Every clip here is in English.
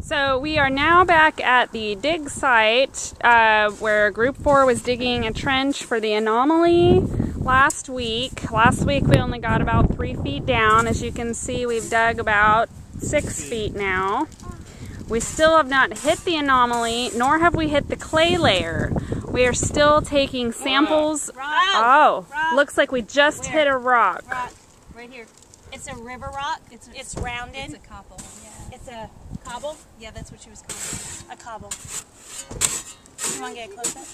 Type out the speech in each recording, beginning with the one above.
So we are now back at the dig site where Group 4 was digging a trench for the anomaly last week. Last week we only got about 3 feet down. As you can see, we've dug about 6 feet now. We still have not hit the anomaly, nor have we hit the clay layer. We are still taking samples. Rock. Looks like we just hit a rock. Right here. It's a river rock. It's rounded. It's a cobble. Yeah. It's a cobble? Yeah, that's what she was calling A cobble. You want to get close up?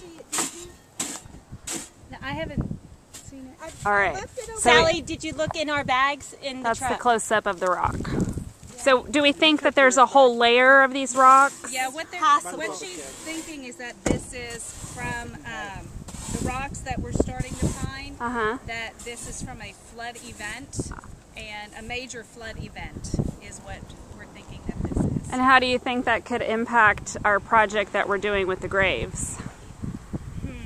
No, I haven't seen it. All right. Sally, did you look in our bags in the truck? That's the close-up of the rock. So do we think that there's a whole layer of these rocks? Yeah, what she's thinking is that this is from the rocks that we're starting to find, that this is from a flood event, and a major flood event is what we're thinking that this is. And how do you think that could impact our project that we're doing with the graves?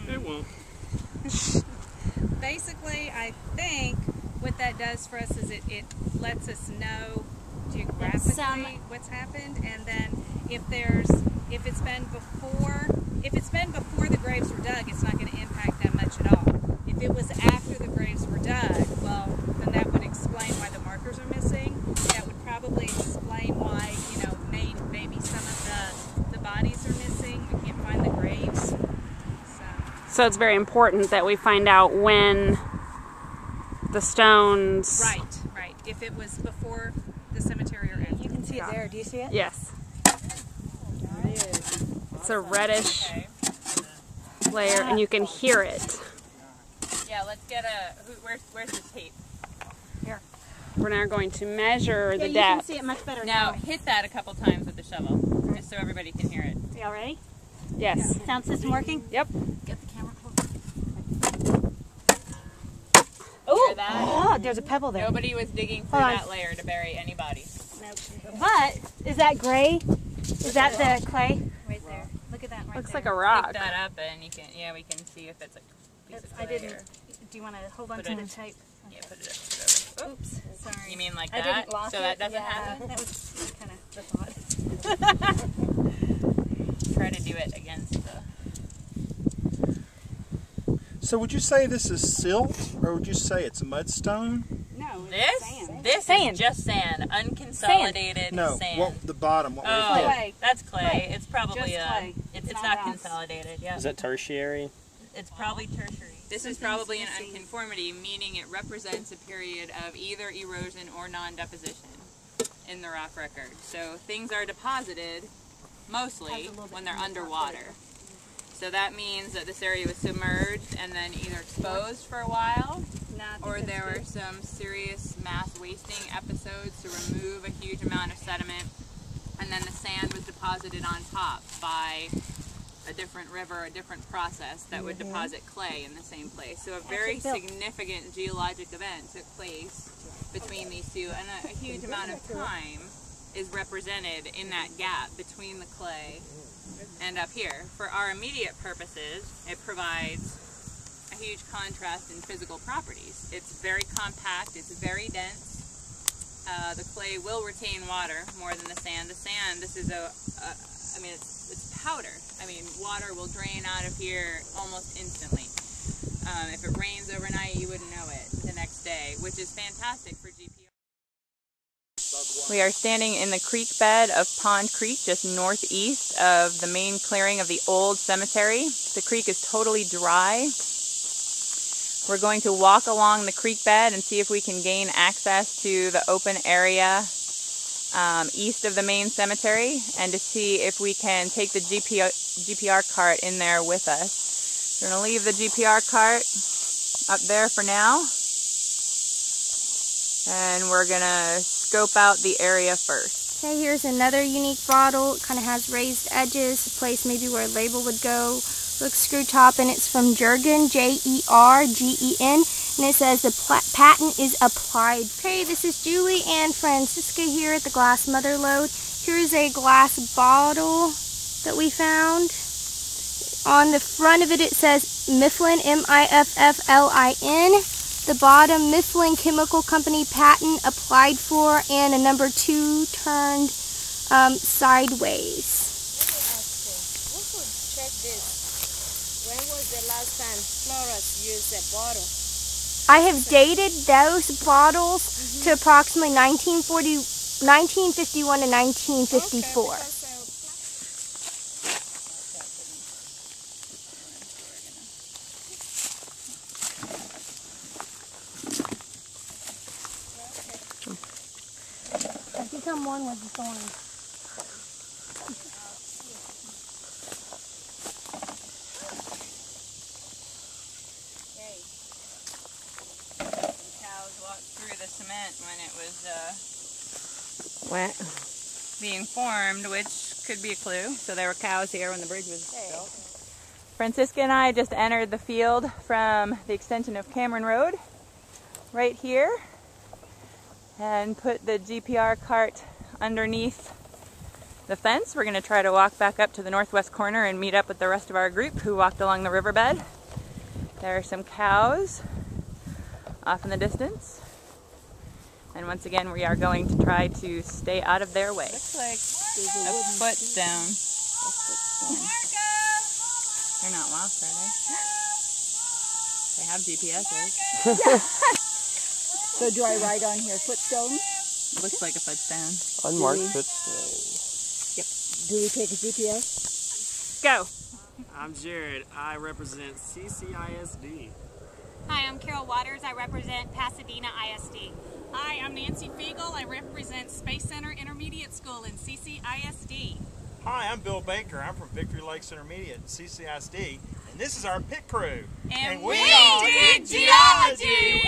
It won't. Basically, I think what that does for us is it lets us know geographically what's happened, and then if it's been before the graves were dug, it's not going to impact that much at all. If it was after the graves were dug, well, then that would explain why the markers are missing. That would probably explain why, you know, maybe some of the bodies are missing. We can't find the graves. So it's very important that we find out when the stones... Right. If it was before the cemetery or after. You can see it there. Do you see it? Yes. It's a reddish layer, and you can hear it. Yeah, let's get where's the tape? Here. We're now going to measure the you depth. can see it much better now. Now hit that a couple times with the shovel, just so everybody can hear it. Y'all ready? Yes. Sound system working? Yep. Get the camera close. Oh, there's a pebble there. Nobody was digging through that layer to bury any bodies. Nope. But, is that gray? Is that the clay? Right there. Look at that right Looks there. like a rock. Pick that up and you can, we can see if it's a piece of clay. I didn't. Do you want to hold on to the tape? Yeah, put it over. Oops. Sorry. You mean like I that? didn't lock So it. that doesn't Yeah, happen? That was kind of the thought. Try to do it against the... So would you say this is silt, or would you say it's mudstone? No, This is just sand, unconsolidated sand. No, the bottom. What clay. That's clay. It's probably Just clay. It's It's not not rocks. consolidated. Yeah. Is that tertiary? It's probably tertiary. This is probably an unconformity, meaning it represents a period of either erosion or non-deposition in the rock record. So things are deposited mostly when they're underwater. So that means that this area was submerged and then either exposed for a while, or there were some serious mass wasting episodes to remove a huge amount of sediment, and then the sand was deposited on top by a different river, a different process that would deposit clay in the same place. So a very significant geologic event took place between these two, and a huge amount of time is represented in that gap between the clay and up here. For our immediate purposes, it provides a huge contrast in physical properties. It's very compact, it's very dense. The clay will retain water more than the sand. The sand, this is it's powder. I mean, water will drain out of here almost instantly. If it rains overnight, you wouldn't know it the next day, which is fantastic for GPR. We are standing in the creek bed of Pond Creek, just northeast of the main clearing of the old cemetery. The creek is totally dry. We're going to walk along the creek bed and see if we can gain access to the open area east of the main cemetery, and to see if we can take the GPR cart in there with us. We're going to leave the GPR cart up there for now, and we're going to scope out the area first. Okay, here's another unique bottle. It kind of has raised edges, a place maybe where a label would go. Looks screw top, and it's from Jergen, J-E-R-G-E-N, and it says the patent is applied. Okay, this is Julie and Francisca here at the Glass Mother Lode. Here's a glass bottle that we found. On the front of it, it says Mifflin, M-I-F-F-L-I-N. The bottom, Mifflin Chemical Company patent applied for, and a number 2 turned sideways. Who could check this? When was the last time florists used a bottle? I have dated those bottles to approximately 1951 to 1954. I think I'm one with the thorns. Cows walked through the cement when it was What? being formed, which could be a clue. So there were cows here when the bridge was built. Francisca and I just entered the field from the extension of Cameron Road right here and put the GPR cart underneath the fence. We're going to try to walk back up to the northwest corner and meet up with the rest of our group who walked along the riverbed. There are some cows off in the distance. And once again, we are going to try to stay out of their way. Looks like a footstone. They're not lost, are they? They have GPSs. So do I write on here footstone? Looks like a footstone. Unmarked footstone. Do we take a GPS? Go. I'm Jared. I represent CCISD. Hi, I'm Carol Waters. I represent Pasadena ISD. Hi, I'm Nancy Fiegel. I represent Space Center Intermediate School in CCISD. Hi, I'm Bill Baker. I'm from Victory Lakes Intermediate, CCISD, and this is our pit crew. And we we are did geology! geology!